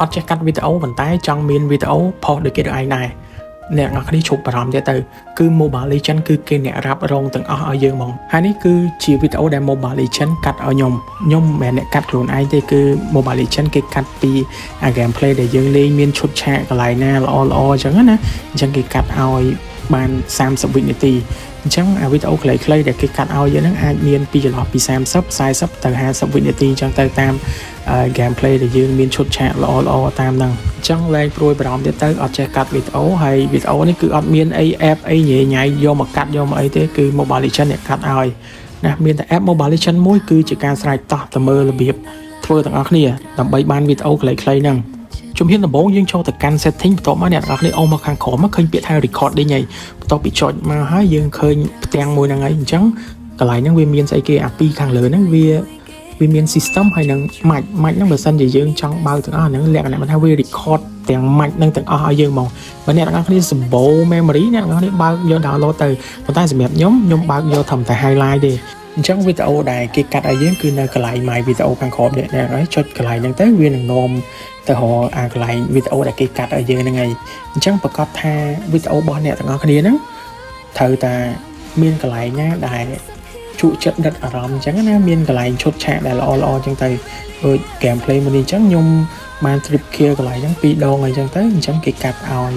អត់ចេះកាត់វីដេអូប៉ុន្តែចង់មានវីដេអូផុសដូចគេដូចឯងដែរអ្នកនរគ្នាជួបបារម្ភទៀតទៅគឺ Mobile Legend គឺគេអ្នករ៉ាប់រងទាំងអស់ឲ្យយើងហ្មងហើយនេះគឺជាវីដេអូដែល Mobile Legend កាត់ឲ្យខ្ញុំមិនមែនអ្នកកាត់ខ្លួនឯងទេគឺ Mobile Legend គេកាត់ពី gameplay ដែលយើងលេងមានឈុតឆាកកន្លែងណាល្អអញ្ចឹងណាអញ្ចឹងគេកាត់ឲ្យបាន30វិនាទីអញ្ចឹងអាវីដេអូខ្លីៗដែលគេកាត់ឲ្យយើងហ្នឹងអាចមានពីចន្លោះពី30 40ទៅ50វិនាទីអញ្ចឹងទៅតាមgameplay ដែលយើងមានឈុតឆាកល្អតាមហ្នឹងអញ្ចឹងលែងព្រួយបារម្ភទៀតទៅអត់ចេះកាត់វីដេអូហើយវីដេអូនេះគឺអត់មានអី app អីញ៉ៃយកមកកាត់យកមកអីទេគឺ Mobile Legend អ្នកកាត់ឲ្យណាមានតែ app Mobile Legend មួយគឺជាការស្រែកតោះទៅមើលរបៀបធ្វើទាំងអស់គ្នាដើម្បីបានវីដេអូខ្លីៗហ្នឹងជំហានដំបូងយើងចូលទៅកាន់ setting បន្ទាប់មកអ្នកនរគ្នាអូសមកខាងក្រោមមកឃើញពាក្យថា recording ហើយបន្ទាប់ពីចុចមកហើយយើងឃើញផ្ទាំងមួយហ្នឹងហើយអញ្ចឹងកន្លែងហ្នឹងវាមានស្អីគេអាពីរខាងលើហ្នឹងវាមាន system ហើយនឹង mic ហ្នឹងបើសិនជាយើងចង់បើកទាំងអស់ហ្នឹងលក្ខណៈថាវា record ទាំង mic ហ្នឹងទាំងអស់ឲ្យយើងហ្មងបើអ្នកនរគ្នាសម្បូរ memory អ្នកនរគ្នាបើកយក download ទៅប៉ុន្តែសម្រាប់ខ្ញុំបើកយកត្រឹមតែ highlight ទេអញ្ចឹងវីដេអូដែលគេកាត់ឲ្យយើងគឺនៅកន្លែង my video ខាងក្រោមនេះហើយចុចកន្លែងហ្នឹងទៅវានឹងនាំទៅរកអាកន្លែងវីដេអូដែលគេកាត់ឲ្យយើងហ្នឹងហើយអញ្ចឹងប្រកាសថាវីដេអូរបស់អ្នកទាំងអស់គ្នាហ្នឹងត្រូវតែមានកន្លែងណាដែលជក់ចិត្តដិតអារម្មណ៍អញ្ចឹងណាមានកន្លែងឈុតឆាកដែលល្អអញ្ចឹងទៅដូច gameplay មួយនេះអញ្ចឹងខ្ញុំបាន trip kill កន្លែងហ្នឹង2ដងអញ្ចឹងទៅអញ្ចឹងគេកាត់ឲ្យ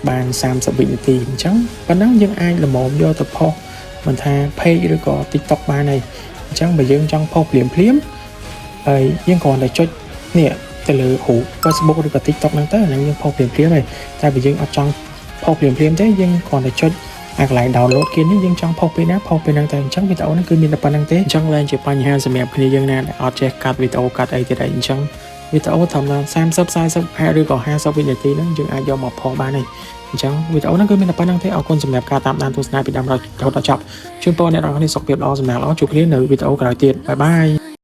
បាន30វិនាទីអញ្ចឹងប៉ុណ្ណឹងយើងអាចល្មមយកទៅផុសមិនថា page ឬក៏ TikTok បានហើយអញ្ចឹងបើយើងចង់ផុសភ្លាមហើយយើងគ្រាន់តែចុចនេះទៅលើរូប Facebook ឬក៏ TikTok ហ្នឹងទៅអាហ្នឹងយើងផុសភ្លាមហើយតែបើយើងអត់ចង់ផុសភ្លាមទេយើងគ្រាន់តែចុចអាកន្លែង download គេនេះយើងចង់ផុសពេលណាផុសពេលហ្នឹងទៅអញ្ចឹងវីដេអូហ្នឹងគឺមានតែប៉ុណ្្នឹងទេអញ្ចឹងឡើងជាបញ្ហាសម្រាប់គ្នាយើងណាដែលអត់ចេះកាត់វីដេអូកាត់អីទៀតអញ្ចឹងវីដេអូត្រឹមតែ30 40 ឬក៏50វិនាទីហ្នឹងយើងអាចយកមកផុសបានហើយអញ្ចឹងវីដេអូហ្នឹងគឺមានតែប៉ុណ្្នឹងទេអរគុណសម្រាប់ការតាមដានទស្សនាពីដើមរហូតដល់ចប់ជូនពរអ្នកនរគ្នាសុខភាពល្អសំណាងល្អជួបគ្នានៅវីដេអូក្រោយទៀតបាយបាយ